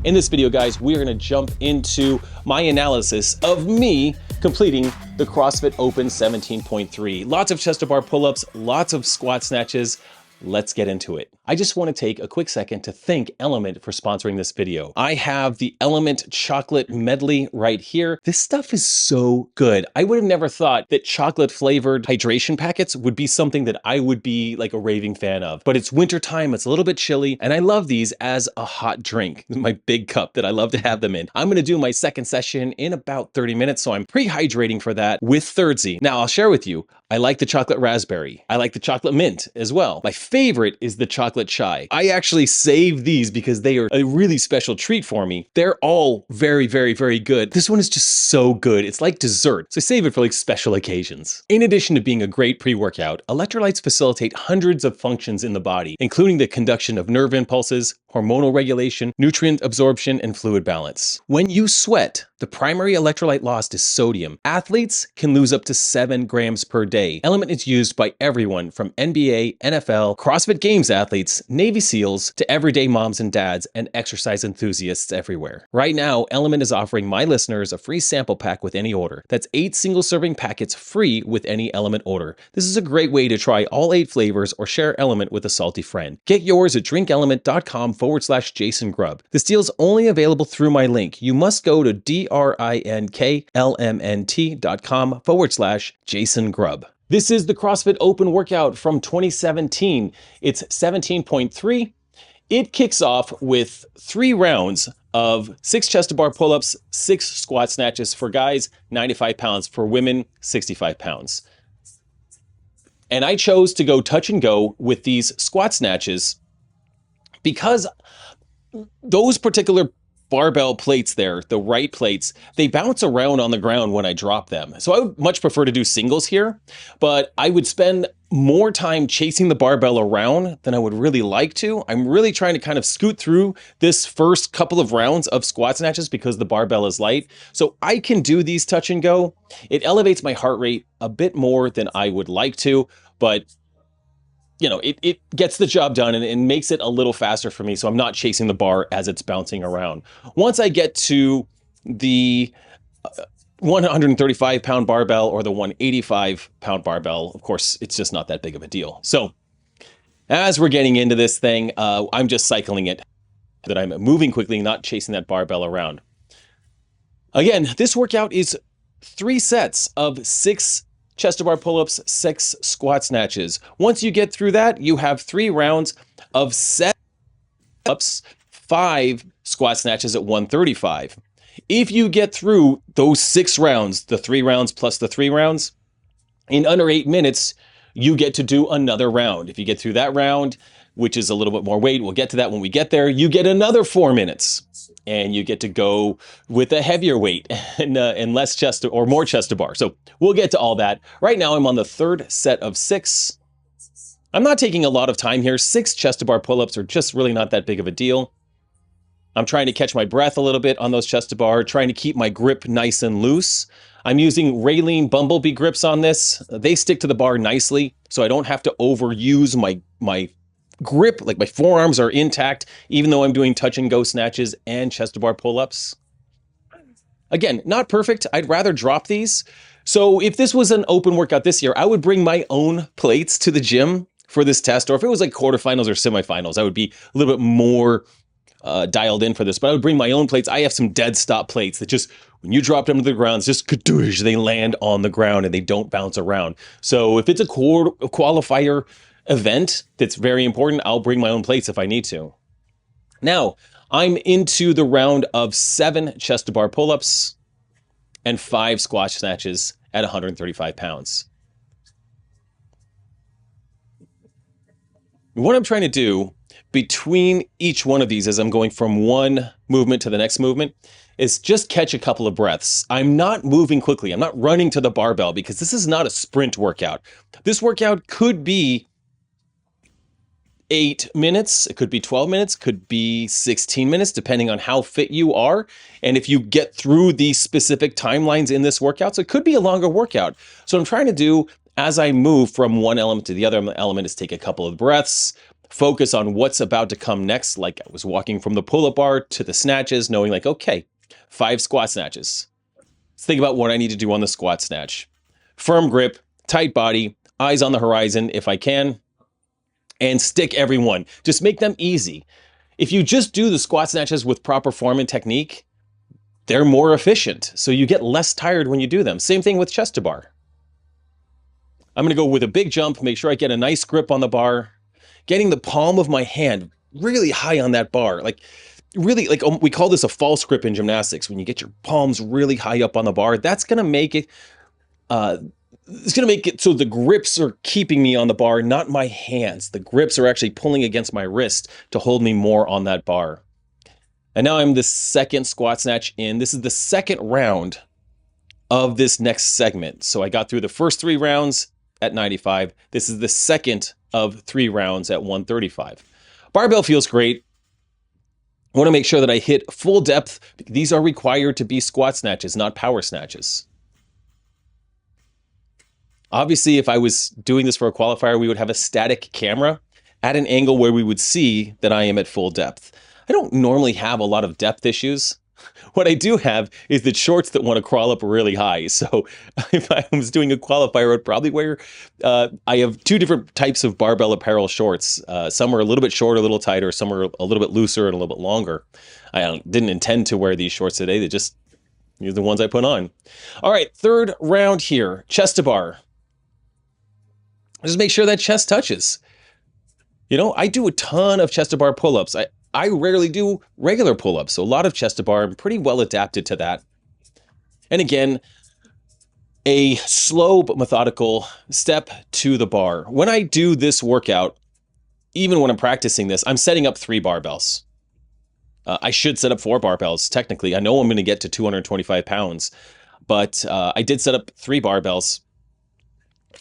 In this video, guys, we are gonna jump into my analysis of me completing the CrossFit Open 17.3. Lots of chest to bar pull-ups, lots of squat snatches. Let's get into it. I just want to take a quick second to thank Element for sponsoring this video. I have the Element chocolate medley right here. This stuff is so good. I would have never thought that chocolate flavored hydration packets would be something that I would be like a raving fan of. But it's wintertime, it's a little bit chilly, and I love these as a hot drink. My big cup that I love to have them in. I'm gonna do my second session in about 30 minutes, so I'm pre-hydrating for that with Thirdsy. Now I'll share with you, I like the chocolate raspberry. I like the chocolate mint as well. My favorite is the chocolate chai. I actually save these because they are a really special treat for me. They're all very, very, very good. This one is just so good. It's like dessert. So I save it for like special occasions. In addition to being a great pre-workout, electrolytes facilitate hundreds of functions in the body, including the conduction of nerve impulses, hormonal regulation, nutrient absorption, and fluid balance. When you sweat, the primary electrolyte lost is sodium. Athletes can lose up to 7 grams per day. Element is used by everyone from NBA, NFL, CrossFit Games athletes, Navy SEALs, to everyday moms and dads and exercise enthusiasts everywhere. Right now, Element is offering my listeners a free sample pack with any order. That's 8 single-serving packets free with any Element order. This is a great way to try all 8 flavors or share Element with a salty friend. Get yours at drinkelement.com/Jason Grubb. This deal's only available through my link. You must go to drinklmnt.com/Jason Grubb. This is the CrossFit Open workout from 2017. It's 17.3. It kicks off with 3 rounds of 6 chest to bar pull-ups, 6 squat snatches for guys, 95 pounds, for women, 65 pounds. And I chose to go touch and go with these squat snatches because those particular barbell plates there, the right plates, they bounce around on the ground when I drop them. So I would much prefer to do singles here, but I would spend more time chasing the barbell around than I would really like to. I'm really trying to kind of scoot through this first couple of rounds of squat snatches because the barbell is light. So I can do these touch and go. It elevates my heart rate a bit more than I would like to, but you know, it gets the job done and it makes it a little faster for me, so I'm not chasing the bar as it's bouncing around. Once I get to the 135-pound barbell or the 185-pound barbell, of course, it's just not that big of a deal. So as we're getting into this thing, I'm just cycling it, that I'm moving quickly, not chasing that barbell around. Again, this workout is 3 sets of 6 chest to bar pull-ups, 6 squat snatches. Once you get through that, you have 3 rounds of 7 ups, 5 squat snatches at 135. If you get through those 6 rounds, the 3 rounds plus the 3 rounds, in under 8 minutes, you get to do another round. If you get through that round, which is a little bit more weight, we'll get to that when we get there, you get another 4 minutes. And you get to go with a heavier weight and less chest or more chest to bar. So we'll get to all that. Right now, I'm on the 3rd set of 6. I'm not taking a lot of time here. 6 chest to bar pull-ups are just really not that big of a deal. I'm trying to catch my breath a little bit on those chest to bar, trying to keep my grip nice and loose. I'm using Raylene Bumblebee grips on this. They stick to the bar nicely, so I don't have to overuse my grip, like my forearms are intact, even though I'm doing touch and go snatches and chest to bar pull-ups. Again, not perfect. I'd rather drop these. So if this was an open workout this year, I would bring my own plates to the gym for this test. Or if it was like quarterfinals or semifinals, I would be a little bit more dialed in for this, but I would bring my own plates. I have some dead stop plates that just, when you drop them to the ground, it's just kadoosh, they land on the ground and they don't bounce around. So if it's a qualifier event that's very important, I'll bring my own plates if I need to. Now, I'm into the round of 7 chest to bar pull-ups and 5 squat snatches at 135 pounds. What I'm trying to do between each one of these as I'm going from one movement to the next movement is just catch a couple of breaths. I'm not moving quickly. I'm not running to the barbell because this is not a sprint workout. This workout could be 8 minutes, it could be 12 minutes, could be 16 minutes, depending on how fit you are. And if you get through these specific timelines in this workout, so it could be a longer workout. So what I'm trying to do as I move from one element to the other element is take a couple of breaths, focus on what's about to come next. Like I was walking from the pull-up bar to the snatches, knowing like, okay, 5 squat snatches. Let's think about what I need to do on the squat snatch. Firm grip, tight body, eyes on the horizon if I can, and stick every one. Just make them easy. If you just do the squat snatches with proper form and technique, they're more efficient. So you get less tired when you do them. Same thing with chest to bar. I'm going to go with a big jump, make sure I get a nice grip on the bar, getting the palm of my hand really high on that bar. Like really, like we call this a false grip in gymnastics. When you get your palms really high up on the bar, that's going to make it, so the grips are keeping me on the bar, not my hands. The grips are actually pulling against my wrist to hold me more on that bar. And now I'm the second squat snatch in. This is the second round of this next segment. So I got through the first 3 rounds at 95. This is the second of 3 rounds at 135. Barbell feels great. I want to make sure that I hit full depth. These are required to be squat snatches, not power snatches. Obviously, if I was doing this for a qualifier, we would have a static camera at an angle where we would see that I am at full depth. I don't normally have a lot of depth issues. What I do have is the shorts that want to crawl up really high. So if I was doing a qualifier, I'd probably wear, I have 2 different types of barbell apparel shorts. Some are a little bit shorter, a little tighter. Some are a little bit looser and a little bit longer. I didn't intend to wear these shorts today. These are the ones I put on. All right, third round here, chest to bar. Just make sure that chest touches. You know, I do a ton of chest to bar pull-ups. I rarely do regular pull-ups, so a lot of chest to bar. I'm pretty well adapted to that. And again, a slow but methodical step to the bar. When I do this workout, even when I'm practicing this, I'm setting up 3 barbells. I should set up 4 barbells, technically. I know I'm going to get to 225 pounds, but I did set up 3 barbells.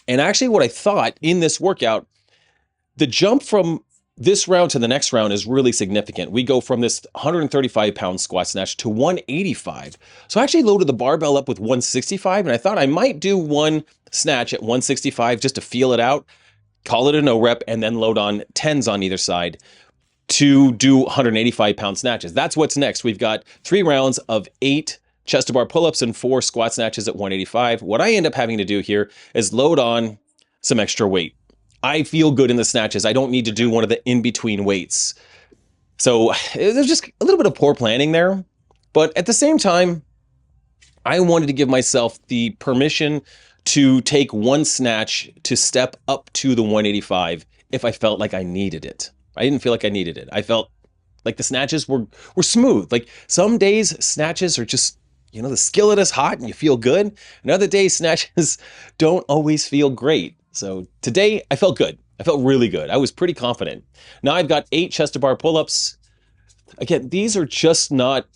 And actually what I thought in this workout, the jump from this round to the next round is really significant. We go from this 135 pound squat snatch to 185. So I actually loaded the barbell up with 165, and I thought I might do one snatch at 165 just to feel it out, call it a no rep, and then load on 10s on either side to do 185 pound snatches. That's what's next. We've got 3 rounds of 8 chest to bar pull-ups and 4 squat snatches at 185. What I end up having to do here is load on some extra weight. I feel good in the snatches. I don't need to do one of the in-between weights. So there's just a little bit of poor planning there. But at the same time, I wanted to give myself the permission to take one snatch to step up to the 185 if I felt like I needed it. I didn't feel like I needed it. I felt like the snatches were smooth. Like some days snatches are just, you know, the skillet is hot and you feel good. And other days snatches don't always feel great. So today I felt good. I felt really good. I was pretty confident. Now I've got 8 chest to bar pull-ups. Again, these are just not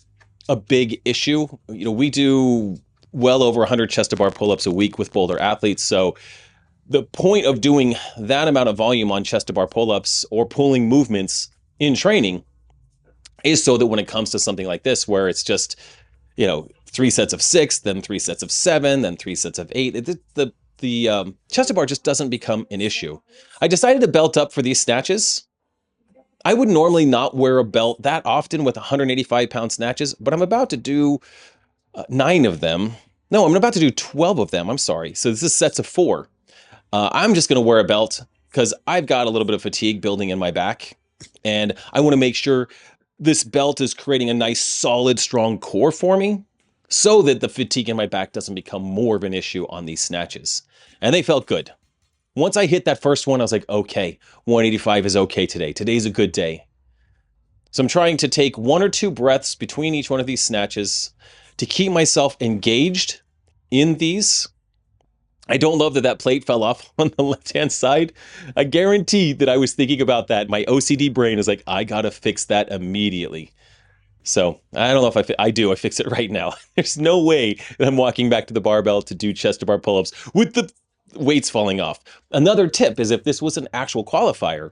a big issue. You know, we do well over 100 chest to bar pull-ups a week with Boulder athletes. So the point of doing that amount of volume on chest to bar pull-ups or pulling movements in training is so that when it comes to something like this, where it's just, you know, 3 sets of 6, then 3 sets of 7, then 3 sets of 8, the chest to bar just doesn't become an issue. I decided to belt up for these snatches. I would normally not wear a belt that often with 185 pound snatches, but I'm about to do 9 of them. No, I'm about to do 12 of them. I'm sorry. So this is sets of 4. I'm just going to wear a belt because I've got a little bit of fatigue building in my back. And I want to make sure this belt is creating a nice, solid, strong core for me so that the fatigue in my back doesn't become more of an issue on these snatches. And they felt good. Once I hit that first one, I was like, okay, 185 is okay today. Today's a good day. So I'm trying to take 1 or 2 breaths between each one of these snatches to keep myself engaged in these. I don't love that that plate fell off on the left-hand side. I guarantee that I was thinking about that. My OCD brain is like, I gotta fix that immediately. So I don't know if I do. I fix it right now. There's no way that I'm walking back to the barbell to do chest to bar pull-ups with the weights falling off. Another tip is if this was an actual qualifier,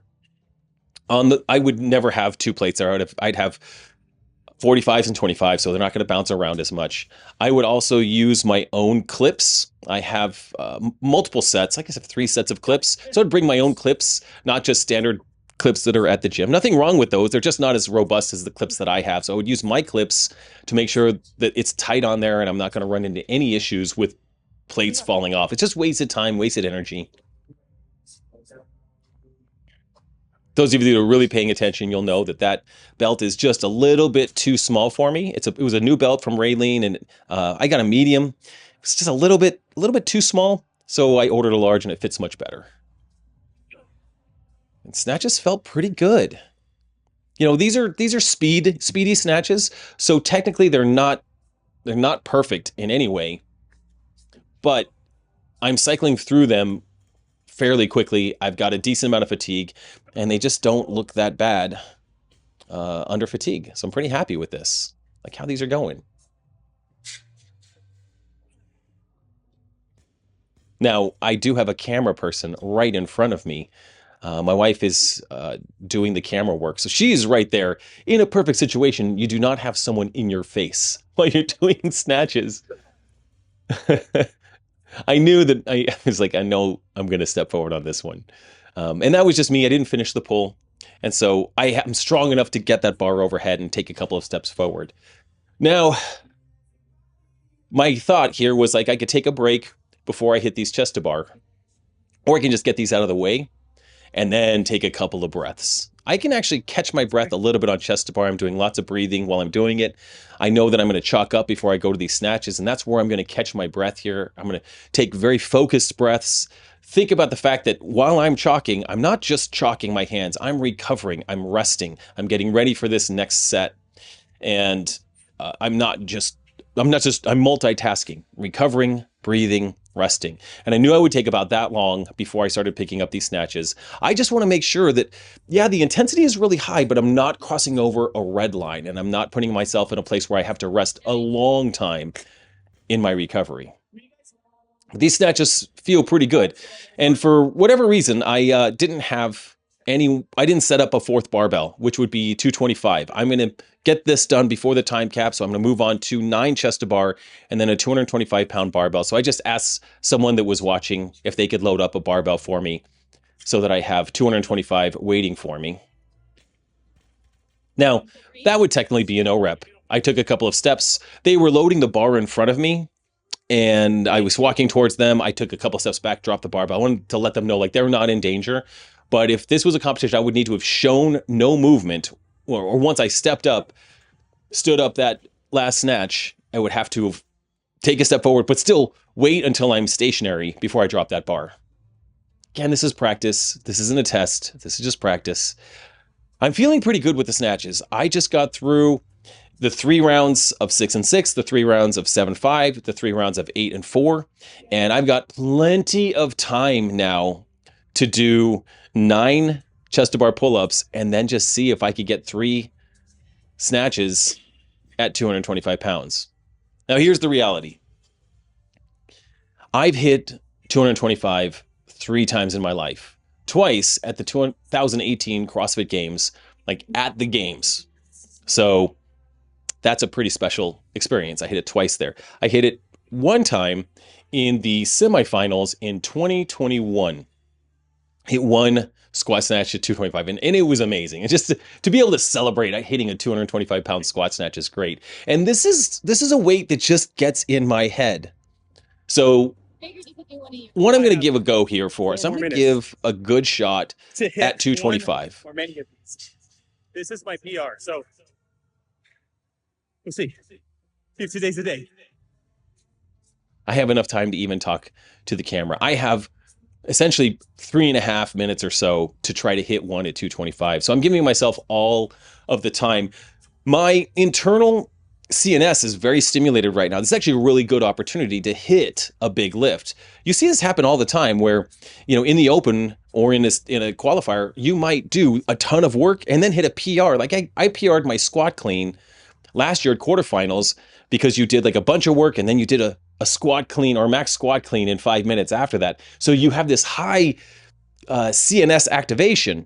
I would never have 2 plates there. I'd have 45s and 25s, so they're not going to bounce around as much. I would also use my own clips. I have multiple sets. I guess I have 3 sets of clips. So I'd bring my own clips, not just standard clips that are at the gym. Nothing wrong with those. They're just not as robust as the clips that I have. So I would use my clips to make sure that it's tight on there and I'm not going to run into any issues with plates falling off. It's just wasted time, wasted energy. Those of you that are really paying attention, you'll know that that belt is just a little bit too small for me. It was a new belt from Raylene, and I got a medium. It's just a little bit too small, so I ordered a large, and it fits much better. And snatches felt pretty good. You know, these are speedy snatches, so technically they're not perfect in any way, but I'm cycling through them fairly quickly. I've got a decent amount of fatigue, and they just don't look that bad under fatigue. So I'm pretty happy with this, like how these are going. Now, I do have a camera person right in front of me. My wife is doing the camera work, so she's right there. In a perfect situation, you do not have someone in your face while you're doing snatches. I knew that I was like, I know I'm going to step forward on this one. And that was just me. I didn't finish the pull. And so I am strong enough to get that bar overhead and take a couple of steps forward. Now, my thought here was like I could take a break before I hit these chest to bar, or I can just get these out of the way and then take a couple of breaths. I can actually catch my breath a little bit on chest to bar. I'm doing lots of breathing while I'm doing it. I know that I'm going to chalk up before I go to these snatches, and that's where I'm going to catch my breath here. I'm going to take very focused breaths. Think about the fact that while I'm chalking, I'm not just chalking my hands. I'm recovering. I'm resting. I'm getting ready for this next set. And I'm multitasking, recovering, breathing, resting. And I knew I would take about that long before I started picking up these snatches. I just want to make sure that, yeah, the intensity is really high, but I'm not crossing over a red line, and I'm not putting myself in a place where I have to rest a long time in my recovery. These snatches feel pretty good. And for whatever reason, I didn't set up a fourth barbell, which would be 225. I'm going to get this done before the time cap, so I'm going to move on to 9 chest to bar and then a 225-pound barbell. So I just asked someone that was watching if they could load up a barbell for me so that I have 225 waiting for me. Now, that would technically be an O-rep. I took a couple of steps. They were loading the bar in front of me, and I was walking towards them. I took a couple steps back, dropped the barbell. I wanted to let them know like they're not in danger. But if this was a competition, I would need to have shown no movement, or once I stepped up, stood up that last snatch, I would have to take a step forward, but still wait until I'm stationary before I drop that bar. Again, this is practice. This isn't a test. This is just practice. I'm feeling pretty good with the snatches. I just got through the 3 rounds of 6 and 6, the 3 rounds of 7-5, the 3 rounds of 8 and 4, and I've got plenty of time now to do 9 chest to bar pull-ups and then just see if I could get 3 snatches at 225 pounds. Now here's the reality. I've hit 225 3 times in my life. Twice at the 2018 CrossFit Games, like at the games. So that's a pretty special experience. I hit it twice there. I hit it one time in the semifinals in 2021. Hit 1 squat snatch at 225, and it was amazing. And just to be able to celebrate hitting a 225-pound squat snatch is great. And this is a weight that just gets in my head. So what I'm going to give a go here for is I'm going to give a good shot at 225. Or many of these. This is my PR, so we'll see. 50 days a day. I have enough time to even talk to the camera. I have essentially 3.5 minutes or so to try to hit 1 at 225. So I'm giving myself all of the time. My internal CNS is very stimulated right now. This is actually a really good opportunity to hit a big lift. You see this happen all the time where, you know, in the open or in a qualifier, you might do a ton of work and then hit a PR. Like I PR'd my squat clean last year at quarterfinals because you did like a bunch of work and then you did a squat clean or max squat clean in 5 minutes after that. So you have this high CNS activation.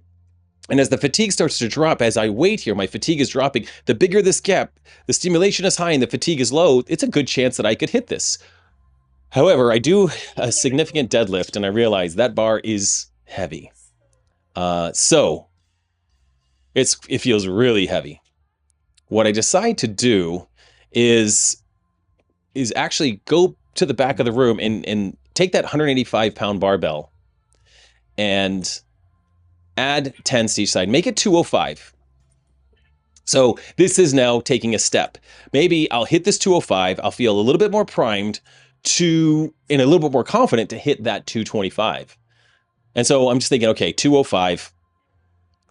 And as the fatigue starts to drop, as I wait here, my fatigue is dropping. The bigger this gap, the stimulation is high and the fatigue is low, it's a good chance that I could hit this. However, I do a significant deadlift and I realize that bar is heavy. So It feels really heavy. What I decide to do is actually go to the back of the room and take that 185-pound barbell and add 10 to each side. Make it 205. So this is now taking a step. Maybe I'll hit this 205. I'll feel a little bit more primed and a little bit more confident to hit that 225. And so I'm just thinking, okay, 205.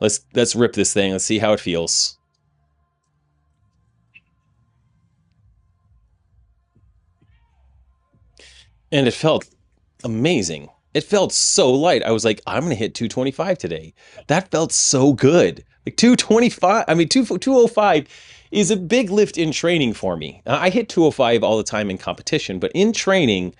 Let's rip this thing. Let's see how it feels. And it felt amazing. It felt so light. I was like, I'm going to hit 225 today. That felt so good. Like 225, 205 is a big lift in training for me. I hit 205 all the time in competition, but in training,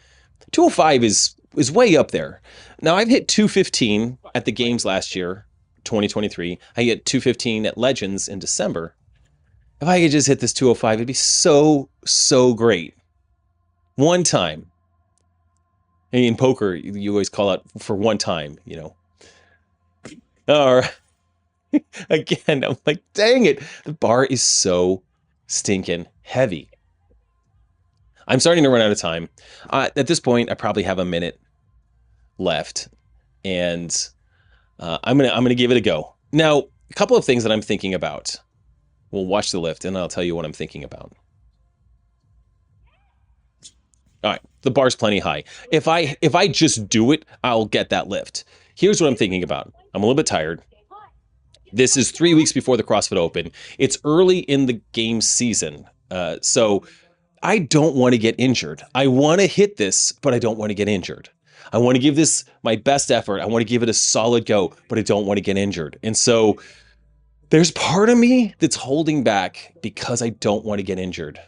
205 is way up there. Now, I've hit 215 at the games last year, 2023. I hit 215 at Legends in December. If I could just hit this 205, it'd be so, so great. One time. In poker, you always call out for one time, you know. All right. Again, I'm like, dang it. The bar is so stinking heavy. I'm starting to run out of time. At this point, I probably have a minute left, and I'm gonna give it a go. Now, a couple of things that I'm thinking about. We'll watch the lift, and I'll tell you what I'm thinking about. All right, the bar's plenty high. If I just do it, I'll get that lift. Here's what I'm thinking about. I'm a little bit tired. This is 3 weeks before the CrossFit Open. It's early in the game season. So I don't want to get injured. I want to hit this, but I don't want to get injured. I want to give this my best effort. I want to give it a solid go, but I don't want to get injured. And so there's part of me that's holding back because I don't want to get injured.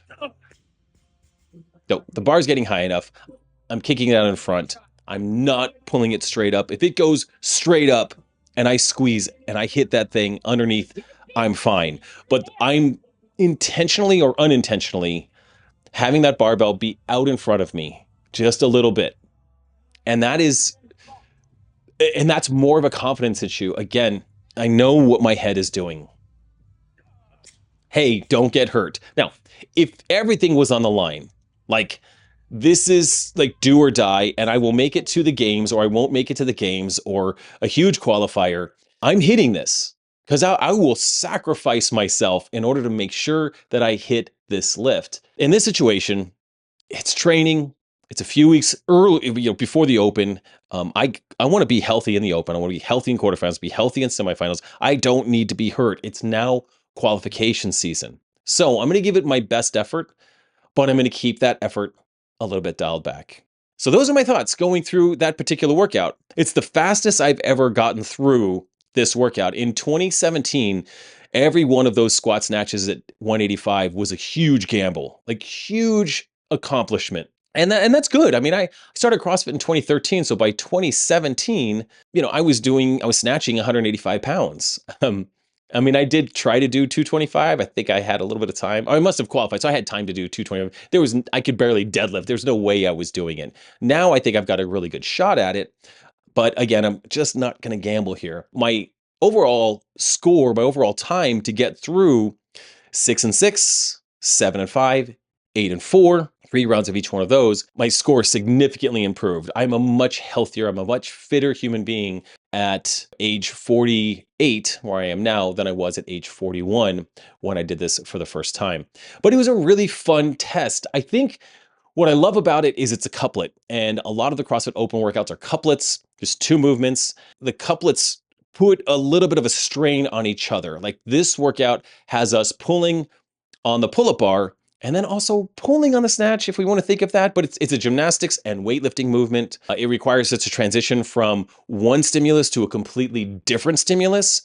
No, the bar's getting high enough. I'm kicking it out in front. I'm not pulling it straight up. If it goes straight up and I squeeze and I hit that thing underneath, I'm fine. But I'm intentionally or unintentionally having that barbell be out in front of me just a little bit. And that's more of a confidence issue. Again, I know what my head is doing. Hey, don't get hurt. Now, if everything was on the line, like this is like do or die, and I will make it to the games or I won't make it to the games or a huge qualifier, I'm hitting this because I will sacrifice myself in order to make sure that I hit this lift. In this situation, it's training. It's a few weeks early, before the Open. I want to be healthy in the Open. I want to be healthy in quarterfinals, be healthy in semifinals. I don't need to be hurt. It's now qualification season. So I'm going to give it my best effort, but I'm going to keep that effort a little bit dialed back. So those are my thoughts going through that particular workout. It's the fastest I've ever gotten through this workout. In 2017, every one of those squat snatches at 185 was a huge gamble, like huge accomplishment. And that's good. I mean, I started CrossFit in 2013. So by 2017, I was snatching 185 pounds. I mean, I did try to do 225. I think I had a little bit of time. I must have qualified, so I had time to do 225. I could barely deadlift. There's no way I was doing it. Now I think I've got a really good shot at it. But again, I'm just not going to gamble here. My overall score, my overall time to get through 6 and 6, 7 and 5, 8 and 4, 3 rounds of each one of those, my score significantly improved. I'm a much healthier, I'm a much fitter human being at age 48, where I am now, than I was at age 41 when I did this for the first time. But it was a really fun test. I think what I love about it is it's a couplet, and a lot of the CrossFit Open workouts are couplets, just 2 movements. The couplets put a little bit of a strain on each other. Like this workout has us pulling on the pull-up bar and then also pulling on the snatch, if we want to think of that. But it's a gymnastics and weightlifting movement. It requires us to transition from one stimulus to a completely different stimulus.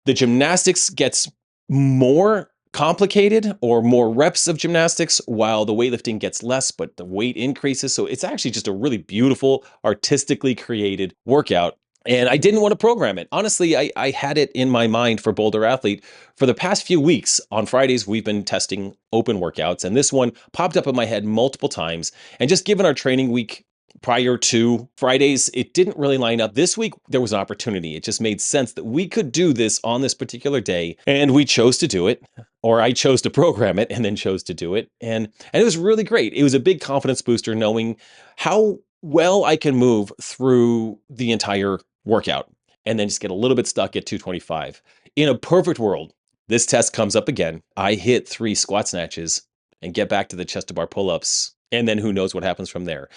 The gymnastics gets more complicated, or more reps of gymnastics, while the weightlifting gets less, but the weight increases. So it's actually just a really beautiful, artistically created workout. And I didn't want to program it. Honestly, I had it in my mind for Boulder Athlete for the past few weeks. On Fridays, we've been testing open workouts, and this one popped up in my head multiple times. And just given our training week prior to Fridays, it didn't really line up. This week, there was an opportunity. It just made sense that we could do this on this particular day, and we chose to do it, or I chose to program it and then chose to do it. And it was really great. It was a big confidence booster knowing how well I can move through the entire workout and then just get a little bit stuck at 225. In a perfect world, this test comes up again. I hit 3 squat snatches and get back to the chest to bar pull-ups. And then who knows what happens from there.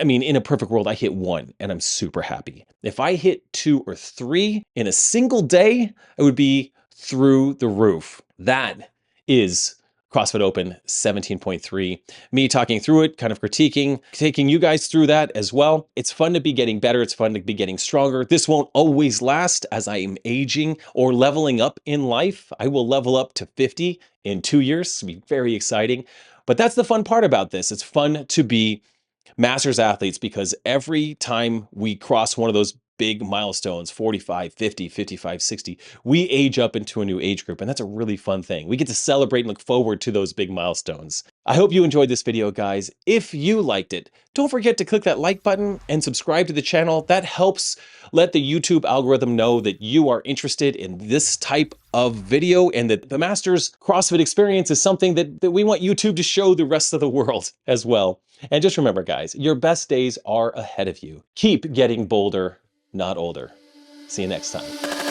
I mean, in a perfect world, I hit 1 and I'm super happy. If I hit 2 or 3 in a single day, I would be through the roof. That is CrossFit Open 17.3. Me talking through it, kind of critiquing, taking you guys through that as well. It's fun to be getting better. It's fun to be getting stronger. This won't always last as I am aging or leveling up in life. I will level up to 50 in 2 years. It'll be very exciting. But that's the fun part about this. It's fun to be masters athletes because every time we cross one of those big milestones, 45, 50, 55, 60, we age up into a new age group. And that's a really fun thing. We get to celebrate and look forward to those big milestones. I hope you enjoyed this video, guys. If you liked it, don't forget to click that like button and subscribe to the channel. That helps let the YouTube algorithm know that you are interested in this type of video and that the Masters CrossFit experience is something that we want YouTube to show the rest of the world as well. And just remember, guys, your best days are ahead of you. Keep getting bolder, not older. See you next time.